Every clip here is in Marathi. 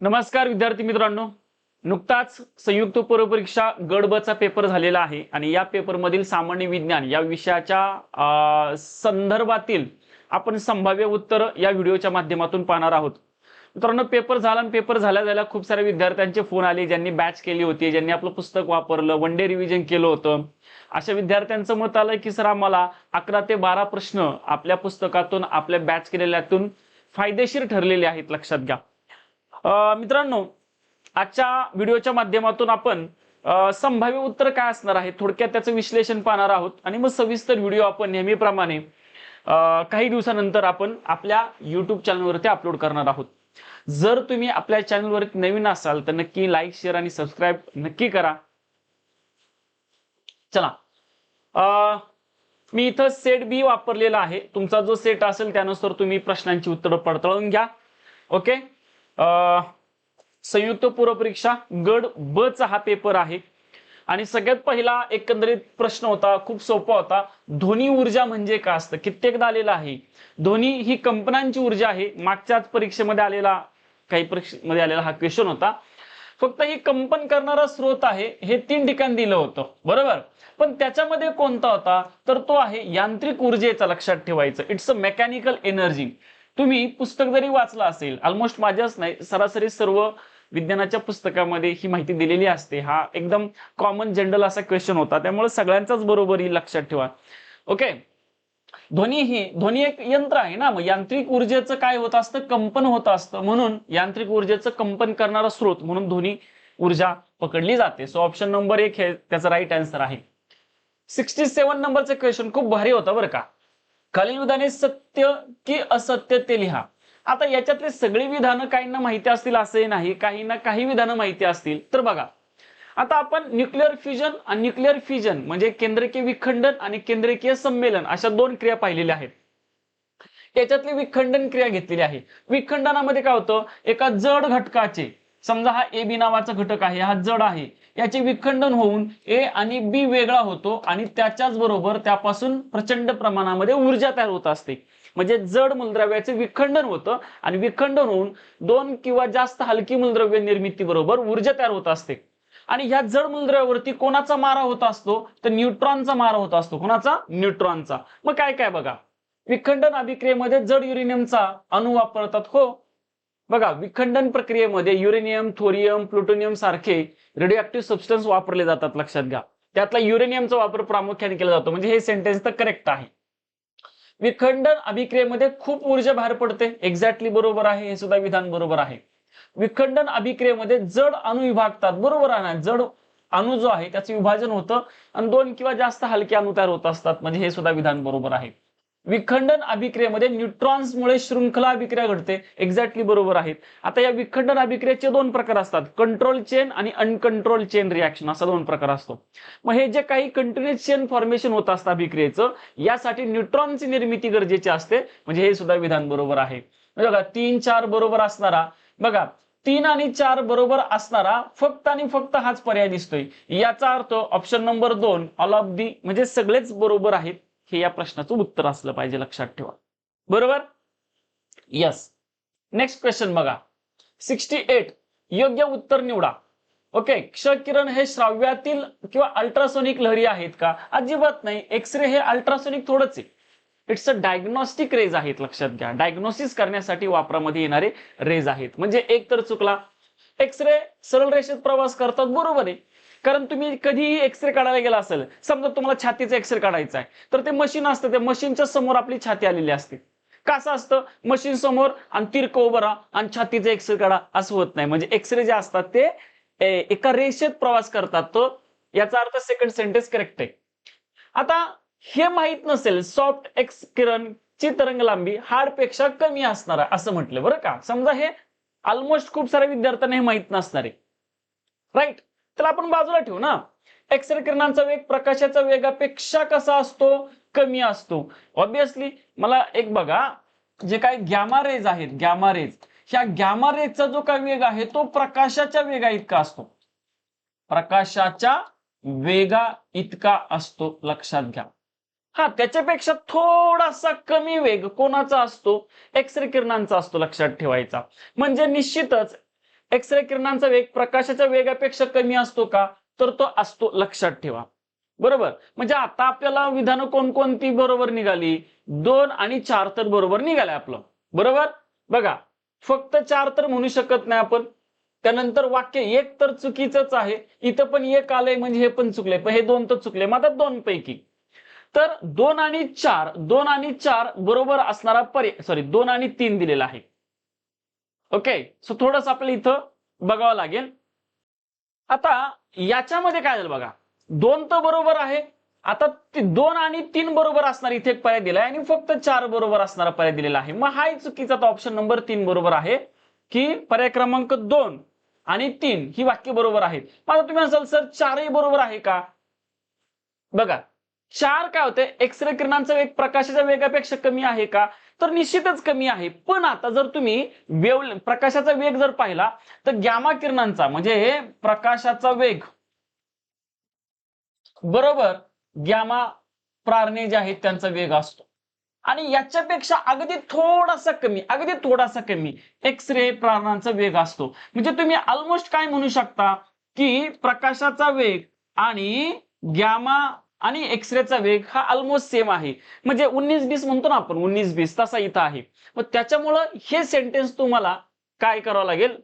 नमस्कार विद्यार्थी मित्रांनो, नुकताच संयुक्त पूर्व परीक्षा गट ब चा पेपर झालेला आहे आणि या पेपर मधील सामान्य विज्ञान या विषयाच्या संदर्भातील आपण संभाव्य उत्तर या व्हिडिओच्या माध्यमातून पाहणार आहोत. मित्रांनो, पेपर झाला आणि पेपर झाल्या खूप साऱ्या विद्यार्थ्यांचे फोन आले, ज्यांनी बॅच केली होती, ज्यांनी आपलं पुस्तक वापरलं, वन डे रिव्हिजन केलं होतं. अशा विद्यार्थ्यांचं मत आलं की सर आम्हाला 11 ते 12 प्रश्न आपल्या पुस्तकातून आपल्या बॅच केलेल्यातून फायदेशीर ठरलेले आहेत. लक्षात घ्या मित्रांनो, आजच्या व्हिडिओच्या माध्यमातून आपण संभाव्य उत्तर काय असणार आहे थोडक्यात त्याचं विश्लेषण पाहणार आहोत आणि मग सविस्तर व्हिडिओ आपण नेहमीप्रमाणे काही दिवसानंतर आपण आपल्या YouTube चॅनलवरती अपलोड करणार आहोत. जर तुम्ही आपल्या चॅनलवरती नवीन असाल तर नक्की लाईक, शेअर आणि सबस्क्राईब नक्की करा. चला, मी इथं सेट बी वापरलेला आहे. तुमचा जो सेट असेल त्यानुसार तुम्ही प्रश्नांची उत्तरं पडताळून घ्या. ओके, संयुक्त पूर्व परीक्षा गट ब चा हा पेपर आहे आणि सगळ्यात पहिला एकंदरीत प्रश्न होता, खूप सोपा होता. ध्वनी ऊर्जा म्हणजे काय असतं, कित्येकदा आलेला आहे. ध्वनी ही कंपनांची ऊर्जा आहे. मागच्याच परीक्षेमध्ये आलेला काही परीक्षेमध्ये आलेला हा क्वेश्चन होता. फक्त ही कंपन करणारा स्रोत आहे हे 3 ठिकाणी दिलं होतं, बरोबर. पण त्याच्यामध्ये कोणता होता तर तो आहे यांत्रिक ऊर्जेचा. लक्षात ठेवायचं, इट्स अ मेकॅनिकल एनर्जी. तुम्ही पुस्तक जरी वाचलं असेल, ऑलमोस्ट माझ्याच नाही सरासरी सर्व विज्ञानाच्या पुस्तकामध्ये ही माहिती दिलेली असते. हा एकदम कॉमन जनरल असा क्वेश्चन होता, त्यामुळे सगळ्यांचाच बरोबर ही लक्षात ठेवा. ओके, ध्वनी एक यंत्र आहे ना, मग यांत्रिक ऊर्जेचं काय होत असतं, कंपन होत असतं. म्हणून यांत्रिक ऊर्जेचं कंपन करणारा स्रोत म्हणून ध्वनी ऊर्जा पकडली जाते. सो ऑप्शन नंबर 1 हे त्याचा राईट आन्सर आहे. 67 नंबरचं क्वेश्चन खूप भारी होता बरं का. खालील विधाने सत्य की असत्य ते लिहा. आता याच्यातले सगळी विधानं काहींना माहिती असतील असे नाही, काहींना काही विधानं माहिती असतील. तर बघा, आता आपण न्यूक्लिअर फ्युजन आणि न्यूक्लिअर फिजन म्हणजे केंद्रकीय विखंडन आणि केंद्रकीय सम्मेलन अशा 2 क्रिया पाहिलेल्या आहेत. याच्यातली विखंडन क्रिया घेतलेली आहे. विखंडनामध्ये काय होतं, एका जड घटकाचे, समजा हा ए बी नावाचा घटक आहे, हा जड आहे, याचे विखंडन होऊन ए आणि बी वेगळा होतो आणि त्याच्याच बरोबर त्यापासून प्रचंड प्रमाणामध्ये ऊर्जा तयार होत असते. म्हणजे जड मूलद्रव्याचे विखंडन होतं आणि विखंडन होऊन 2 किंवा जास्त हलकी मूलद्रव्य निर्मिती बरोबर ऊर्जा तयार होत असते. आणि ह्या जड मूलद्रव्यावरती कोणाचा मारा होत असतो तर न्यूट्रॉनचा मारा होत असतो. कोणाचा? न्यूट्रॉनचा. मग काय काय बघा, विखंडन अभिक्रियेमध्ये जड युरेनियमचा अणू वापरतात. हो बघा, विखंडन प्रक्रियेमध्ये युरेनियम, थोरियम, प्लुटोनियम सारखे रेडिओ सबस्टन्स वापरले जातात. लक्षात घ्या, त्यातला युरेनियमचा वापर प्रामुख्याने केला जातो. म्हणजे हे सेंटेन्स तर करेक्ट आहे. विखंडन अभिक्रियेमध्ये खूप ऊर्जा बाहेर पडते. एक्झॅक्टली बरोबर आहे, हे सुद्धा विधान बरोबर आहे. विखंडन अभिक्रियेमध्ये जड अणू विभागतात. बरोबर आहे ना, जड अणू जो आहे त्याचं विभाजन होतं आणि 2 किंवा जास्त हलके अणू तयार होत असतात. म्हणजे हे सुद्धा विधान बरोबर आहे. विखंडन अभिक्रियेमध्ये न्यूट्रॉन्समुळे शृंखला अभिक्रिया घडते. एक्झॅक्टली बरोबर आहेत. आता या विखंडन अभिक्रियेचे 2 प्रकार असतात, कंट्रोल चेन आणि अनकंट्रोल चेन रिॲक्शन असा 2 प्रकार असतो. मग हे जे काही कंटिन्युअस चेन फॉर्मेशन होत असतं अभिक्रियेचं, यासाठी न्यूट्रॉनची निर्मिती गरजेची असते. म्हणजे हे सुद्धा विधान बरोबर आहे. बघा, 3, 4 बरोबर असणारा, बघा 3 आणि 4 बरोबर असणारा फक्त आणि फक्त हाच पर्याय दिसतोय. याचा अर्थ option number 2 all of the म्हणजे सगळेच बरोबर आहेत. हे या प्रश्नाचं उत्तर असलं पाहिजे. लक्षात ठेवा, बरोबर. यस. नेक्स्ट क्वेश्चन बघा, 68 योग्य उत्तर निवडा. ओके, क्ष किरण हे श्राव्यातील किंवा अल्ट्रासोनिक लहरी आहेत का? अजिबात नाही. एक्सरे हे अल्ट्रासोनिक थोडंच आहे. इट्स अ डायग्नोस्टिक रेज आहेत. लक्षात घ्या, डायग्नोसिस करण्यासाठी वापरामध्ये येणारे रेज आहेत. म्हणजे एक तर चुकला. एक्सरे सरळ रेषेत प्रवास करतात, बरोबर आहे. कारण तुम्ही कधीही एक्सरे काढायला गेला असेल, समजा तुम्हाला छातीचा एक्सरे काढायचा आहे, तर ते मशीन असतं, त्या मशीनच्या समोर आपली छाती आलेली असते. कसं असतं, मशीन समोर आणि तिरकं उभं राहा आणि छातीचा एक्सरे काढा असं होत नाही. म्हणजे एक्सरे जे असतात ते एका रेषेत प्रवास करतात. तो याचा अर्थ सेकंड सेंटेन्स करेक्ट आहे. आता हे माहित नसेल, सॉफ्ट एक्स किरणची तरंग लांबी हार्ड पेक्षा कमी असणार आहे असं म्हटलं, बरं का. समजा हे ऑलमोस्ट खूप साऱ्या विद्यार्थ्यांना हे माहित नसणार आहे, राईट. त्याला आपण बाजूला ठेवू ना. एक्सरे किरणांचा वेग प्रकाशाच्या वेगापेक्षा कसा असतो? कमी असतो. ऑब्विसली. मला एक बघा, जे काही गॅमा रेज आहेत, गॅमा रेज, ह्या गॅमा रेजचा जो काही वेग आहे तो प्रकाशाच्या वेगा इतका असतो. प्रकाशाच्या वेगा इतका असतो. लक्षात घ्या. हा, त्याच्यापेक्षा थोडासा कमी वेग कोणाचा असतो? एक्सरे किरणांचा असतो. लक्षात ठेवायचा. म्हणजे निश्चितच एक्स रे किरणांचा वेग प्रकाशाच्या वेगापेक्षा कमी असतो का? तर तो असतो, लक्षात ठेवा. बरोबर. म्हणजे आता आपल्याला विधानं कोणकोणती बरोबर निघाली? 2 आणि 4 तर बरोबर निघाले आपलं. बरोबर. बघा, फक्त 4 तर म्हणू शकत नाही आपण. त्यानंतर वाक्य एक तर चुकीचंच आहे. इथं पण एक आलंय म्हणजे हे पण चुकले, पण हे 2 तर चुकले. मग आता 2 पैकी तर 2 आणि 4 बरोबर असणारा पर्याय, सॉरी 2 आणि 3 दिलेला आहे. ओके. सो थोडंसं आपल्याला इथं बघावं लागेल. आता याच्यामध्ये काय झालं बघा, 2 तर बरोबर आहे. आता 2 आणि 3 बरोबर असणार इथे एक पर्याय दिलाय आणि फक्त 4 बरोबर असणारा पर्याय दिलेला आहे. मग हाही चुकीचा, तर ऑप्शन नंबर 3 बरोबर आहे, की पर्याय क्रमांक 2 आणि 3 ही वाक्य बरोबर आहेत. मग आता तुम्ही असाल सर 4ही बरोबर आहे का? बघा, 4 काय होते, एक्स रे किरणांचा वेग प्रकाशाच्या वेगापेक्षा कमी आहे का? तर निश्चितच कमी आहे. पण आता जर तुम्ही प्रकाशाचा वेग जर पाहिला तर गॅमा किरणांचा म्हणजे हे प्रकाशाचा वेग बरोबर गॅमा प्रारणे जे आहेत त्यांचा वेग असतो आणि याच्यापेक्षा अगदी थोडासा कमी एक्स रे प्रारणांचा वेग असतो. म्हणजे तुम्ही ऑलमोस्ट काय म्हणू शकता, की प्रकाशाचा वेग आणि गॅमा आणि एक्स रेचा वेग हा ऑलमोस्ट सेम आहे. म्हणजे 19-20 म्हणतो ना आपण, 19-20 तसा इथं आहे. मग त्याच्यामुळं हे सेंटेन्स तुम्हाला काय करावं लागेल,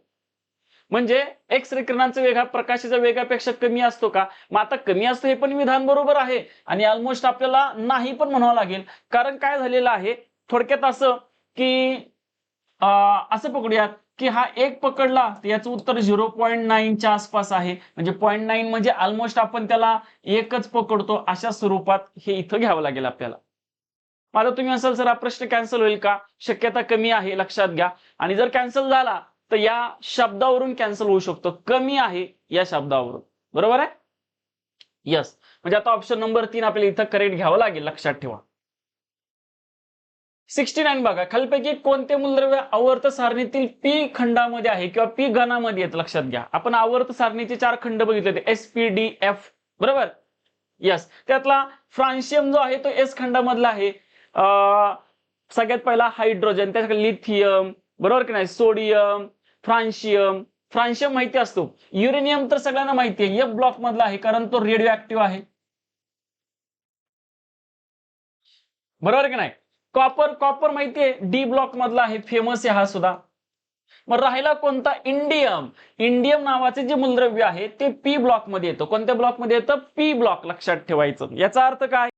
म्हणजे एक्स रे किरणांचा वेग हा प्रकाशाच्या वेगापेक्षा कमी असतो का? मग आता कमी असतो हे पण विधान बरोबर आहे आणि ऑलमोस्ट आपल्याला नाही पण म्हणावं लागेल. कारण काय झालेलं आहे थोडक्यात असं, की असं पकडूयात, की हा एक पकडला तर याचं उत्तर 0.9 च्या आसपास आहे. म्हणजे 0.9 म्हणजे ऑलमोस्ट आपण त्याला एकच पकडतो, अशा स्वरूपात हे इथं घ्यावं लागेल आपल्याला. आता तुम्ही असाल सर हा प्रश्न कॅन्सल होईल का? शक्यता कमी आहे, लक्षात घ्या. आणि जर कॅन्सल झाला तर या शब्दावरून कॅन्सल होऊ शकतो, कमी आहे या शब्दावरून. बरोबर आहे? यस. म्हणजे आता ऑप्शन नंबर 3 आपल्याला इथं करेक्ट घ्यावं लागेल, लक्षात ठेवा. 69 बघा, खालीपैकी कोणते मूलद्रव्य आवर्त सारणीतील पी खंडामध्ये आहे किंवा पी गणामध्ये येत, लक्षात घ्या. आपण आवर्त सारणीचे 4 खंड बघितले होते, एस पी डी एफ. बरोबर. यस. त्यातला फ्रान्शियम जो आहे तो एस खंडामधला आहे. सगळ्यात पहिला हायड्रोजन, त्याच्याकडे लिथियम, बरोबर की नाही, सोडियम, फ्रान्शियम. फ्रान्शियम माहिती असतो. युरेनियम तर सगळ्यांना माहिती आहे, एफ ब्लॉक मधला आहे कारण तो रेडिओ ऍक्टिव्ह आहे. बरोबर की नाही. कॉपर, कॉपर माहितीये डी ब्लॉक मधला आहे, फेमस आहे हा सुद्धा. मग राहिला कोणता, इंडियम. इंडियम नावाचे जे मूलद्रव्य आहे ते पी ब्लॉक मध्ये येतं. कोणत्या ब्लॉक मध्ये येतं? पी ब्लॉक, लक्षात ठेवायचं. याचा अर्थ काय,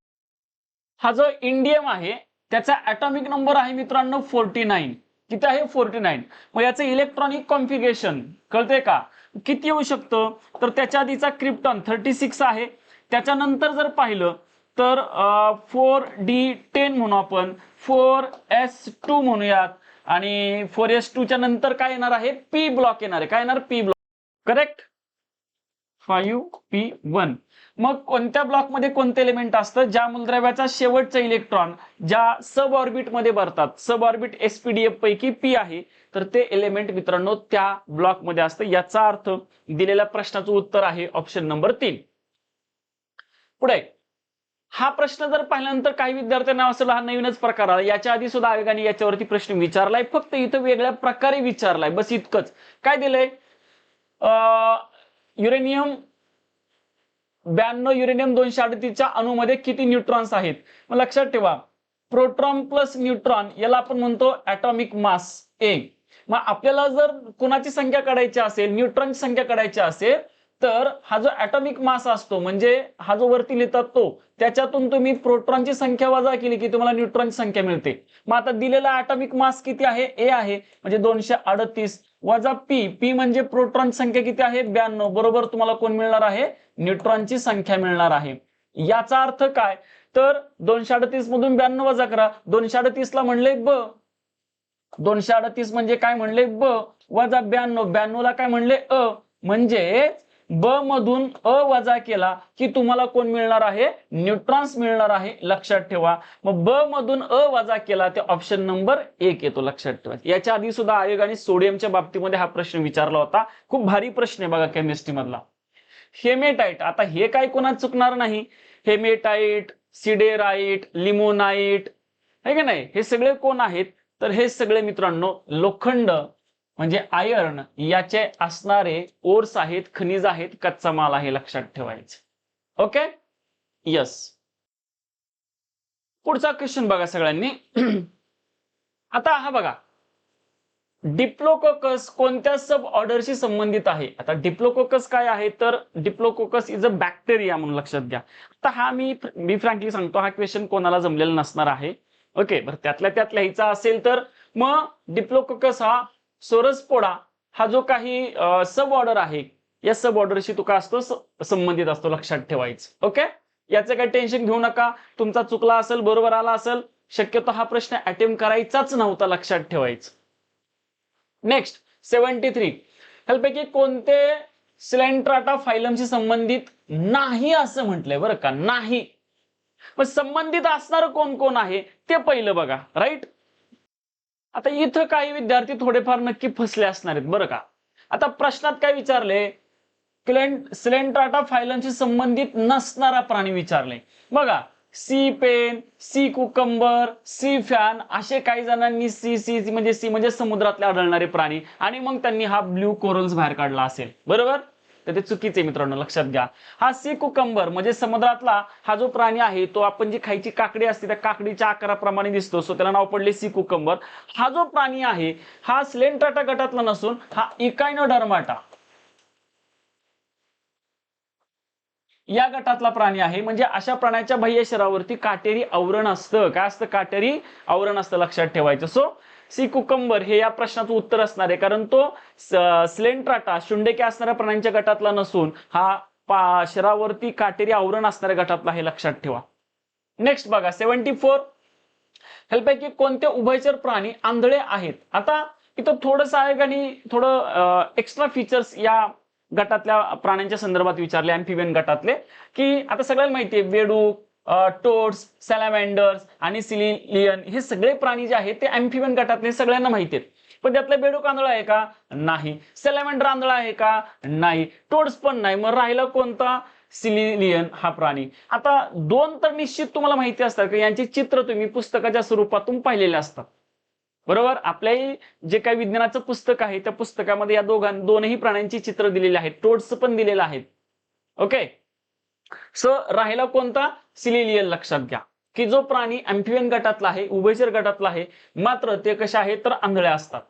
हा जो इंडियम आहे त्याचा ऍटॉमिक नंबर आहे मित्रांनो 49. किती आहे? 49. मग याचं इलेक्ट्रॉनिक कॉन्फिगरेशन कळते का, किती येऊ शकतं? तर त्याच्या आधीचा क्रिप्टॉन 36 आहे. त्याच्यानंतर जर पाहिलं तर 4D10 म्हणू आपण, 4s2 म्हणूयात आणि 4s2 च्या नंतर काय येणार आहे? पी ब्लॉक येणार आहे. काय येणार? P block. करेक्ट. 5p1. मग कोणत्या ब्लॉक मध्ये कोणते एलिमेंट असतं? ज्या मूलद्रव्याचा शेवटचा इलेक्ट्रॉन ज्या सब ऑर्बिट मध्ये भरतात, सब ऑर्बिट एसपीडीएफ पैकी पी आहे, तर ते एलिमेंट मित्रांनो त्या ब्लॉक मध्ये असतं. याचा अर्थ दिलेल्या प्रश्नाचं उत्तर आहे ऑप्शन नंबर 3. पुढे हा प्रश्न जर पाहिल्यानंतर काही विद्यार्थ्यांना असं हा नवीनच प्रकार आला, याच्या आधी सुद्धा आयोगाने याच्यावरती प्रश्न विचारलाय, फक्त इथं वेगळ्या प्रकारे विचारलाय, बस इतकंच. काय दिलंय? युरेनियम 92, युरेनियम 238 च्या अणूमध्ये किती न्यूट्रॉन्स आहेत? मग लक्षात ठेवा, प्रोटॉन प्लस न्यूट्रॉन याला आपण म्हणतो ऍटॉमिक मास ए. मग आपल्याला जर कोणाची संख्या काढायची असेल, न्यूट्रॉनची संख्या काढायची असेल, तर हा जो ऍटॉमिक मास असतो म्हणजे हा जो वरती लिहितात तो, त्याच्यातून तुम्ही प्रोटॉनची संख्या वजा केली की तुम्हाला न्यूट्रॉनची संख्या मिळते. मग आता दिलेला ऍटॉमिक मास किती आहे? ए आहे, म्हणजे 238 वजा पी. पी म्हणजे प्रोटॉन संख्या किती आहे? 92. बरोबर तुम्हाला कोण मिळणार आहे? न्यूट्रॉनची संख्या मिळणार आहे. याचा अर्थ काय, तर 238 मधून 92 वजा करा. 238 ला म्हणले ब, 238 म्हणजे काय म्हणले? ब वजा 92. 92 ला काय म्हणले? अ. म्हणजे ब मधून अ वजा केला की तुम्हाला कोण मिळणार आहे? न्यूट्रॉन्स मिळणार आहे, लक्षात ठेवा. मग ब मधून अ वजा केला ते ऑप्शन नंबर 1 येतो, लक्षात ठेवा. याच्या आधी सुद्धा आयोगाने सोडियमच्या बाबतीमध्ये हा प्रश्न विचारला होता. खूप भारी प्रश्न आहे बघा केमिस्ट्री मधला. हेमेटाइट, आता हे काय कोणात चुकणार नाही. हेमेटाइट, सिडेराइट, लिमोनाइट, है की नाही, हे सगळे कोण आहेत? तर हे सगळे मित्रांनो लोखंड म्हणजे आयर्न याचे असणारे ओर्स आहेत, खनिज आहेत, कच्चा माल आहे, लक्षात ठेवायचं. Okay, yes. पुढचा क्वेश्चन बघा सगळ्यांनी. आता हा बघा, डिप्लोकोकस कोणत्या सब ऑर्डरशी संबंधित आहे? आता डिप्लोकोकस काय आहे, तर डिप्लोकोकस इज अ बॅक्टेरिया म्हणून लक्षात घ्या. आता हा मी फ्रँकली सांगतो, हा क्वेश्चन कोणाला जमलेला नसणार आहे. ओके, बरं त्यातल्या त्यात लिहायचा असेल तर मग डिप्लोकोकस हा सोरसपोडा हा जो काही सब ऑर्डर आहे, या सब ऑर्डरशी तो काय असतो, संबंधित असतो, लक्षात ठेवायचं. ओके, याचं काही टेन्शन घेऊ नका. तुमचा चुकला असेल, बरोबर आला असेल, शक्यतो हा प्रश्न अटेम्प्ट करायचाच नव्हता, लक्षात ठेवायचं. नेक्स्ट 73, ह्यापैकी कोणते सिलेंट्राटा फायलमशी संबंधित नाही असं म्हटलंय बरं का, नाही. मग संबंधित असणार कोण कोण आहे ते पहिलं बघा, राईट. आता इथं काही विद्यार्थी थोडेफार नक्की फसले असणार आहेत बरं का. आता प्रश्नात काय विचारले, सिलेंट्राटा फायलमशी संबंधित नसणारा प्राणी विचारले बघा. Sea pen, sea cucumber, sea fan, असे काही जणांनी सी म्हणजे समुद्रातले आढळणारे प्राणी, आणि मग त्यांनी हा ब्ल्यू कोरल्स बाहेर काढला असेल, बरोबर. तर ते चुकीचे मित्रांनो, लक्षात घ्या. हा सी कुकंबर म्हणजे समुद्रातला हा जो प्राणी आहे, तो आपण जी खायची काकडी असते त्या काकडीच्या आकाराप्रमाणे दिसतो, सो त्याला नाव पडले सी कुकंबर. हा जो प्राणी आहे हा सिलेंट्राटा गटातला नसून हा इकायनोडर्माटा या गटातला प्राणी आहे. म्हणजे अशा प्राण्याच्या बाह्य शरीरावरती काटेरी आवरण असतं. काय असतं? काटेरी आवरण असतं, लक्षात ठेवायचं. सो सी कुकंबर हे या प्रश्नाचं उत्तर असणार आहे, कारण तो सिलेंट्राटा शुंडेके असणाऱ्या प्राण्यांच्या गटातला नसून हा शरीरावरती काटेरी आवरण असणाऱ्या गटातला आहे, लक्षात ठेवा. नेक्स्ट बघा 74, ह्यापैकी कोणते उभयचर प्राणी आंधळे आहेत? आता इथं थोडंसं आहे आणि थोडं एक्स्ट्रा फीचर्स या गटातल्या प्राण्यांच्या संदर्भात विचारले, अँफिबियन गटातले, की आता सगळ्यांना माहिती आहे बेडूक, टोड्स, सॅलामेंडर्स आणि सिलिलियन हे सगळे प्राणी जे आहेत ते अँफिबियन गटातले, सगळ्यांना माहिती आहेत. पण त्यातलं बेडूक आंधळा आहे का? नाही. सॅलामेंडर आंधळा आहे का? नाही. टोड्स पण नाही. मग राहिला कोणता? सिलिलियन हा प्राणी. आता दोन तर निश्चित तुम्हाला माहिती असतात की यांची चित्र तुम्ही पुस्तकाच्या स्वरूपातून पाहिलेले असतात, बरोबर. आपल्याही जे काही विज्ञानाचं पुस्तक आहे त्या पुस्तकामध्ये या दोनही प्राण्यांची चित्र दिलेली आहेत, टोड्स पण दिलेलं आहेत. ओके, सो राहिला कोणता? सिलिलियन. लक्षात घ्या की जो प्राणी अँफिबियन गटातला आहे, उभयचर गटातला आहे, मात्र ते कसे आहेत तर आंधळे असतात.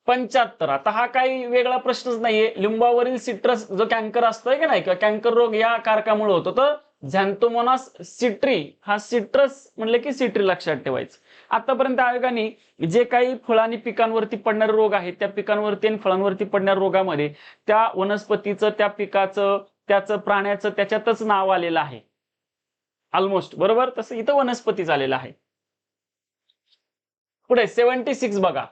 75, आता हा काही वेगळा प्रश्नच नाहीये. लिंबावरील सिट्रस जो कॅन्कर असतोय की नाही, किंवा कॅन्कर रोग या कारकामुळे होतो, तर झॅन्थोमोनास सिट्री, हा सिट्रस म्हणले की सिट्री, लक्षात ठेवायचं. आतापर्यंत आयोगाने जे काही फळांनी पिकांवरती पडणारे रोग आहेत, त्या पिकांवरती आणि फळांवरती पडणाऱ्या रोगामध्ये त्या वनस्पतीचं, त्या पिकाचं, त्याचं, प्राण्याचं त्याच्यातच नाव आलेलं आहे ऑलमोस्ट, बरोबर. तसं इथं वनस्पतीच आलेलं आहे. पुढे 76 बघा,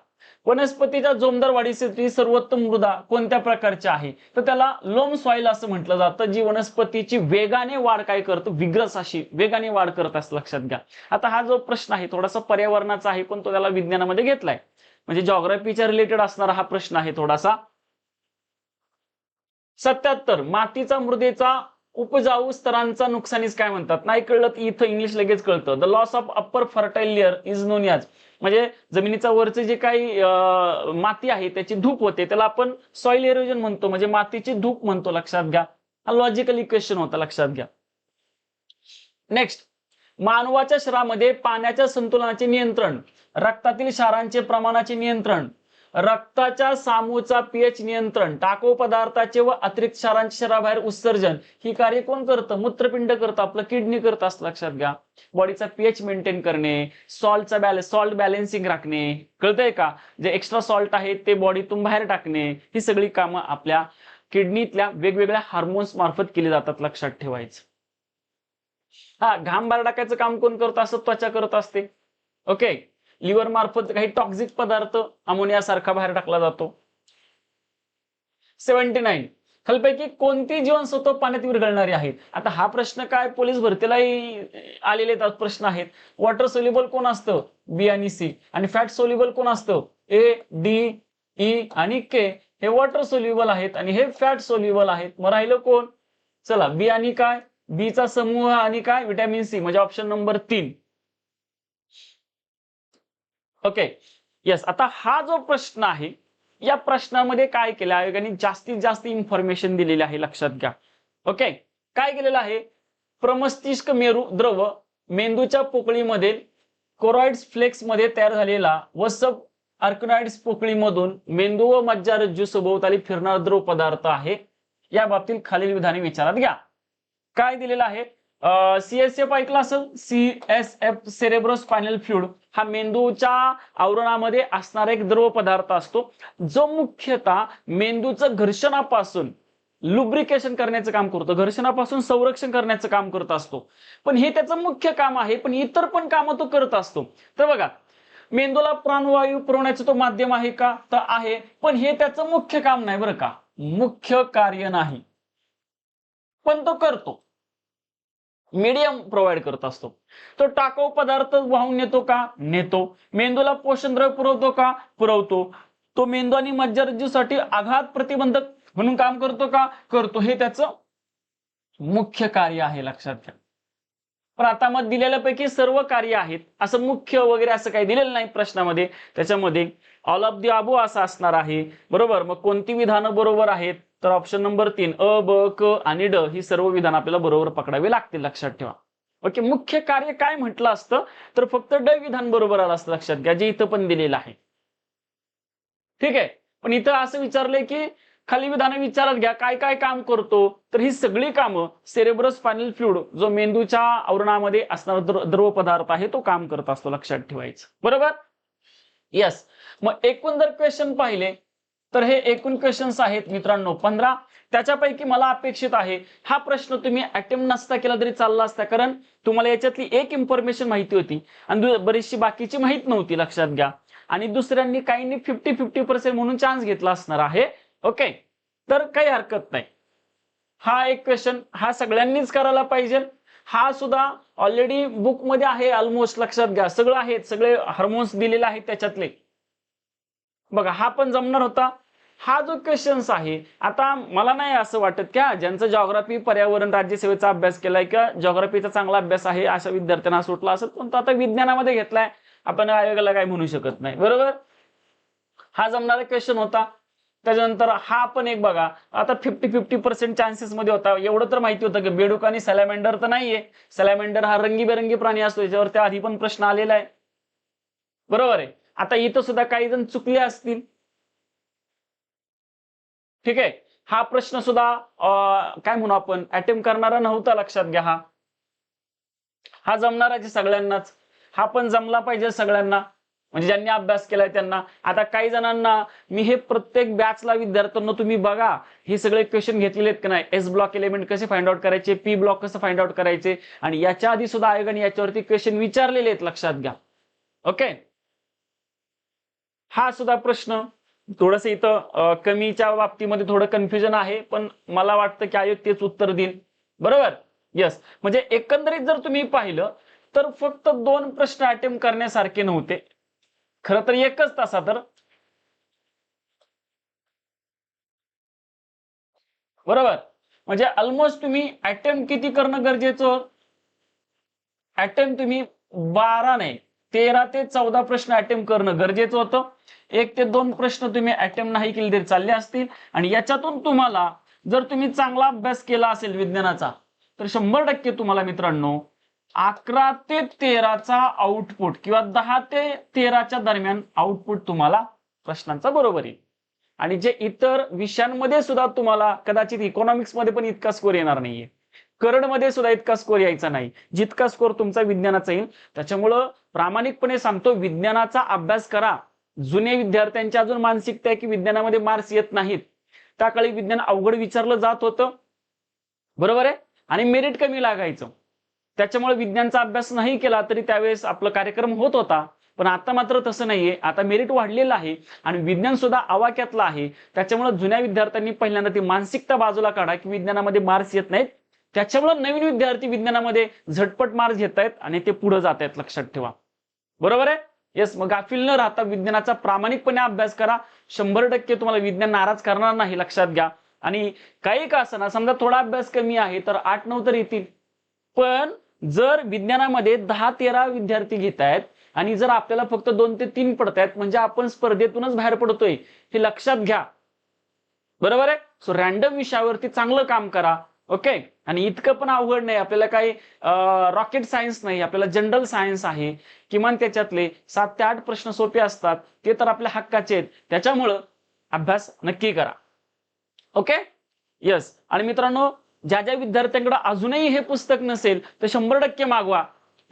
वनस्पतीच्या जोमदार वाढीसाठी सर्वोत्तम मृदा कोणत्या प्रकारची आहे? तर त्याला लोम सॉइल असं म्हटलं जातं, जी वनस्पतीची वेगाने वाढ काय करतं, विग्रस अशी वेगाने वाढ करत असं, लक्षात घ्या. आता हा जो प्रश्न आहे थोडासा पर्यावरणाचा आहे, पण तो त्याला विज्ञानामध्ये घेतलाय, म्हणजे जॉग्राफीच्या रिलेटेड असणारा हा प्रश्न आहे थोडासा. 77, मातीचा मृदेचा उपजाऊ स्तरांचा नुकसानीस काय म्हणतात? नाही कळलं तर इथं इंग्लिश लगेच कळतं. The loss of upper fertile layer is non as, म्हणजे जमिनीचा वरचे जे काही माती आहे त्याची धूप होते, त्याला आपण सॉइल इरोजन म्हणतो, म्हणजे मातीची धूप म्हणतो, लक्षात घ्या. हा लॉजिकल इक्वेशन होता, लक्षात घ्या. नेक्स्ट, मानवाच्या शरीरामध्ये पाण्याच्या संतुलनाचे नियंत्रण, रक्तातील क्षारांचे प्रमाणाचे नियंत्रण, रक्ताच्या सामूचा पीएच नियंत्रण, टाकाऊ पदार्थाचे व अतिरिक्त क्षारांचे शरीराबाहेर उत्सर्जन, ही कार्य कोण करतं? मूत्रपिंड करतं, आपलं किडनी करतं असं, लक्षात घ्या. बॉडीचा पीएच मेंटेन करणे, सॉल्ट बॅलन्सिंग राखणे, कळतंय का? जे एक्स्ट्रा सॉल्ट आहे ते बॉडीतून बाहेर टाकणे, ही सगळी कामं आपल्या किडनीतल्या वेगवेगळ्या हार्मोन्स मार्फत केली जातात, लक्षात ठेवायचं. हा, घाम बाहेर टाकायचं काम कोण करतं? असं त्वचा करत असते. ओके, लिव्हर मार्फत काही टॉक्सिक पदार्थ अमोनिया सारखा बाहेर टाकला जातो. 79, खालपैकी कोणती जीवनसत्व पाण्यात विरघळणारी आहेत? आता हा प्रश्न काय पोलीस भरतीलाही आलेले प्रश्न आहेत. वॉटर सोल्युबल कोण असतं? बी आणि सी. आणि फॅट सोल्युबल कोण असतं? ए, डी, ई आणि के. हे वॉटर सोल्युबल आहेत आणि हे फॅट सोल्युबल आहेत. मग राहिलं कोण? चला, बी आणि काय? बीचा समूह आणि काय? व्हिटॅमिन सी, म्हणजे ऑप्शन नंबर 3. Okay, yes. आता हा जो प्रश्न आहे या प्रश्नामध्ये काय केलं आयोगाने जास्तीत जास्त इन्फॉर्मेशन दिलेली आहे, लक्षात घ्या. ओके, काय केलेलं आहे, प्रमस्तिष्क मेरू द्रव मेंदूच्या पोकळीमध्ये कोरॉइड्स फ्लेक्स मध्ये तयार झालेला व सब आर्कनॉइड्स पोकळीमधून मेंदू व मज्जारज्जू सभोवताली फिरणारा द्रव पदार्थ आहे. या बाबतीत खालील विधाने विचारात घ्या. काय दिलेलं आहे, CSF ऐकलं असेल, CSF सेरेब्रोस्पायनल फ्लुइड हा मेंदूच्या आवरणामध्ये असणारा एक द्रव पदार्थ असतो, जो मुख्यतः मेंदूचं घर्षणापासून लुब्रिकेशन करण्याचं काम करतो, घर्षणापासून संरक्षण करण्याचं काम करत असतो. पण हे त्याचं मुख्य काम आहे, पण इतर पण कामं तो करत असतो. तर बघा, मेंदूला प्राणवायू पुरवण्याचं तो माध्यम आहे का, तर आहे, पण हे त्याचं मुख्य काम नाही बरं का, मुख्य कार्य नाही, पण तो करतो, मीडियम प्रोव्हाइड करत असतो. तो टाकाऊ पदार्थ वाहून नेतो का, नेतो. मेंदूला पोषण द्रव्य पुरवतो का, पुरवतो. तो मेंदू आणि मज्जारज्जूसाठी आघात प्रतिबंधक म्हणून काम करतो का, करतो. हे त्याचं मुख्य कार्य आहे, लक्षात घ्या. पण आता मग दिलेल्यापैकी सर्व कार्य आहेत असं मुख्य वगैरे असं काही दिलेलं नाही प्रश्नामध्ये. त्याच्यामध्ये ऑल ऑफ दी अबो असं असणार आहे, बरोबर. मग कोणती विधानं बरोबर आहेत, तर ऑप्शन नंबर 3 अ, ब, क आणि ड ही सर्व विधान आपल्याला बरोबर पकडावी लागतील, लक्षात ठेवा. ओके, मुख्य कार्य काय म्हटलं असतं, तर फक्त ड विधान बरोबर आलं असतं, लक्षात घ्या, जे इथं पण दिलेलं आहे. ठीक आहे, पण इथं असं विचारलंय की खाली विधानं विचारात घ्या, काय काय काम करतो, तर ही सगळी कामं सेरेब्रोस्पायनल फ्लुइड जो मेंदूच्या आवरणामध्ये असणारा द्रव पदार्थ आहे तो काम करत असतो, लक्षात ठेवायचं, बरोबर. यस, मग एकूण जर क्वेश्चन पाहिले तर हे एकूण क्वेश्चन्स आहेत मित्रांनो 15. त्याच्यापैकी मला अपेक्षित आहे हा प्रश्न तुम्ही अटेम्प्ट नसता केला तरी चालला असता, कारण तुम्हाला याच्यातली एक इन्फॉर्मेशन माहिती होती आणि बरीचशी बाकीची माहित नव्हती, लक्षात घ्या. आणि दुसऱ्यांनी काहींनी 50-50% म्हणून चान्स घेतला असणार आहे. ओके, तर काही हरकत नाही. हा एक क्वेश्चन हा सगळ्यांनीच करायला पाहिजे. हा सुद्धा ऑलरेडी बुक मध्ये आहे ऑलमोस्ट, लक्षात घ्या, सगळं आहे, सगळे हार्मोन्स दिलेले आहेत त्याच्यातले. बघा, हा पण जमणार होता. हा जो क्वेश्चन्स आहे, आता मला नाही असं वाटत की ज्यांचं जॉग्राफी पर्यावरण राज्यसेवेचा अभ्यास केलाय किंवा जॉग्राफीचा चांगला अभ्यास आहे अशा विद्यार्थ्यांना सुटला असेल, पण तो आता विज्ञानामध्ये घेतलाय, आपण आयोगाला काही म्हणू शकत नाही, बरोबर. हा जमणारा क्वेश्चन होता. त्याच्यानंतर हा पण एक बघा, आता 50-50% चान्सेस मध्ये होता. एवढं तर माहिती होतं की बेडूक आणि सॅलॅमेंडर तर नाहीये, सॅलॅमेंडर हा रंगीबेरंगी प्राणी असतो, याच्यावर त्या आधी पण प्रश्न आलेला आहे, बरोबर आहे. आता इथं सुद्धा काही जण चुकले असतील, ठीक आहे. हा प्रश्न सुद्धा काय म्हणू आपण अटेम्प्ट करणारा नव्हता, लक्षात घ्या. हा जमणाराच सगळ्यांनाच, हा पण जमला पाहिजे सगळ्यांना, म्हणजे ज्यांनी अभ्यास केलाय त्यांना. आता काही जणांना मी हे प्रत्येक बॅचला विद्यार्थ्यांना तुम्ही बघा हे सगळे क्वेश्चन घेतलेले आहेत की नाही, एस ब्लॉक एलिमेंट कसे फाइंड आउट करायचे, पी ब्लॉक कसं फाइंड आउट करायचे, आणि याच्या आधी सुद्धा आयोगाने याच्यावरती क्वेश्चन विचारलेले आहेत, लक्षात घ्या. ओके, हा सुद्धा प्रश्न थोडस इथं कमीच्या बाबतीमध्ये थोडं कन्फ्युजन आहे, पण मला वाटतं की आयोग तेच उत्तर देईल, बरोबर. यस, म्हणजे एकंदरीत जर तुम्ही पाहिलं तर फक्त 2 प्रश्न अटेम्प्ट करण्यासारखे नव्हते, खरं तर एकच तासा तर, बरोबर. म्हणजे ऑलमोस्ट तुम्ही अटेम्प्ट किती करणं गरजेचं, अटेम्प्ट तुम्ही 12 नाही 13 ते 14 प्रश्न अटेम्प्ट करणं गरजेचं होतं. 1 ते 2 प्रश्न तुम्ही अटेम्प्ट नाही केले तरी चालले असतील, आणि याच्यातून तुम्हाला जर तुम्ही चांगला अभ्यास केला असेल विज्ञानाचा तर 100% तुम्हाला मित्रांनो 11 ते 13चा आउटपुट किंवा 10 ते 13च्या दरम्यान आउटपुट तुम्हाला प्रश्नांचा बरोबर येईल. आणि जे इतर विषयांमध्ये सुद्धा तुम्हाला कदाचित इकॉनॉमिक्स मध्ये पण इतका स्कोर येणार नाहीये, करंट मध्ये सुद्धा इतका स्कोर यायचा नाही जितका स्कोर तुमचा विज्ञानाचा येईल. त्याच्यामुळं प्रामाणिकपणे सांगतो, विज्ञानाचा अभ्यास करा. जुने विद्यार्थ्यांची अजून मानसिकता आहे की विज्ञानामध्ये मार्क्स येत नाहीत. त्या काळी विज्ञान अवघड विचारलं जात होतं, बरोबर आहे, आणि मेरिट कमी लागायचं. त्याच्यामुळे विज्ञानचा अभ्यास नाही केला तरी त्यावेळेस आपला कार्यक्रम होत होता. पण आता मात्र तसं नाहीये, आता मेरिट वाढलेलं आहे आणि विज्ञान सुद्धा आवाक्यातलं आहे. त्याच्यामुळे जुन्या विद्यार्थ्यांनी पहिल्यांदा ती मानसिकता बाजूला काढा की विज्ञानामध्ये मार्क्स येत नाहीत. त्याच्यामुळे नवीन विद्यार्थी विज्ञानामध्ये झटपट मार्क्स घेत आहेत आणि ते पुढे जात आहेत, लक्षात ठेवा, बरोबर आहे. येस, मग गाफील न राहता विज्ञानाचा प्रामाणिकपणे अभ्यास करा. 100% तुम्हाला विज्ञान नाराज करणार नाही, लक्षात घ्या. आणि काही का असना, समजा थोडा अभ्यास कमी आहे तर 8-9 तर येतील, पण जर विज्ञानामध्ये 10-13 विद्यार्थी घेत आहेत आणि जर आपल्याला फक्त 2 ते 3 पडतायत म्हणजे आपण स्पर्धेतूनच बाहेर पडतोय हे लक्षात घ्या. बरोबर आहे. सो रॅन्डम विषयावरती चांगलं काम करा. ओके. आणि इतकं पण अवघड नाही, आपल्याला काही रॉकेट सायन्स नाही, आपल्याला जनरल सायन्स आहे. किमान त्याच्यातले 7 ते 8 प्रश्न सोपे असतात, ते तर आपल्या हक्काचे आहेत. त्याच्यामुळं अभ्यास नक्की करा. ओके. यस. आणि मित्रांनो, ज्या ज्या विद्यार्थ्यांकडे अजूनही हे पुस्तक नसेल तर 100% मागवा.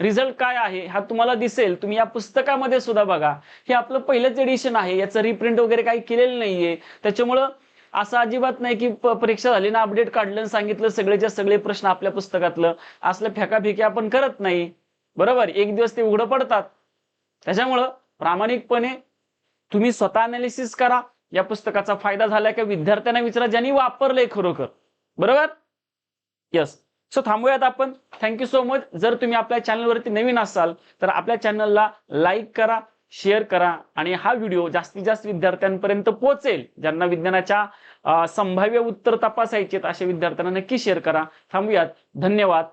रिझल्ट काय आहे हा तुम्हाला दिसेल. तुम्ही या पुस्तकामध्ये सुद्धा बघा, हे आपलं पहिलंच एडिशन आहे, याचं रिप्रिंट वगैरे काही केलेलं नाहीये. त्याच्यामुळं असं अजिबात नाही की परीक्षा झाली ना अपडेट काढलं आणि सांगितलं सगळेच्या सगळे प्रश्न आपल्या पुस्तकातलं. असलं फेकाफेकी आपण करत नाही. बरोबर. एक दिवस ते उघडं पडतात. त्याच्यामुळं प्रामाणिकपणे तुम्ही स्वतः अनालिसिस करा. या पुस्तकाचा फायदा झाला का विद्यार्थ्यांना विचारा ज्यांनी वापरलंय खरोखर. बरोबर. यस. सो थांबूयात आपण. Thank you so much. जर तुम्ही आपल्या चॅनलवरती नवीन असाल तर आपल्या चॅनलला लाईक करा, शेअर करा आणि हा व्हिडिओ जास्तीत जास्त विद्यार्थ्यांपर्यंत पोहोचेल. ज्यांना विज्ञानाच्या संभाव्य उत्तर तपासायचे अशा विद्यार्थ्यांना नक्की शेअर करा. थांबूयात. धन्यवाद.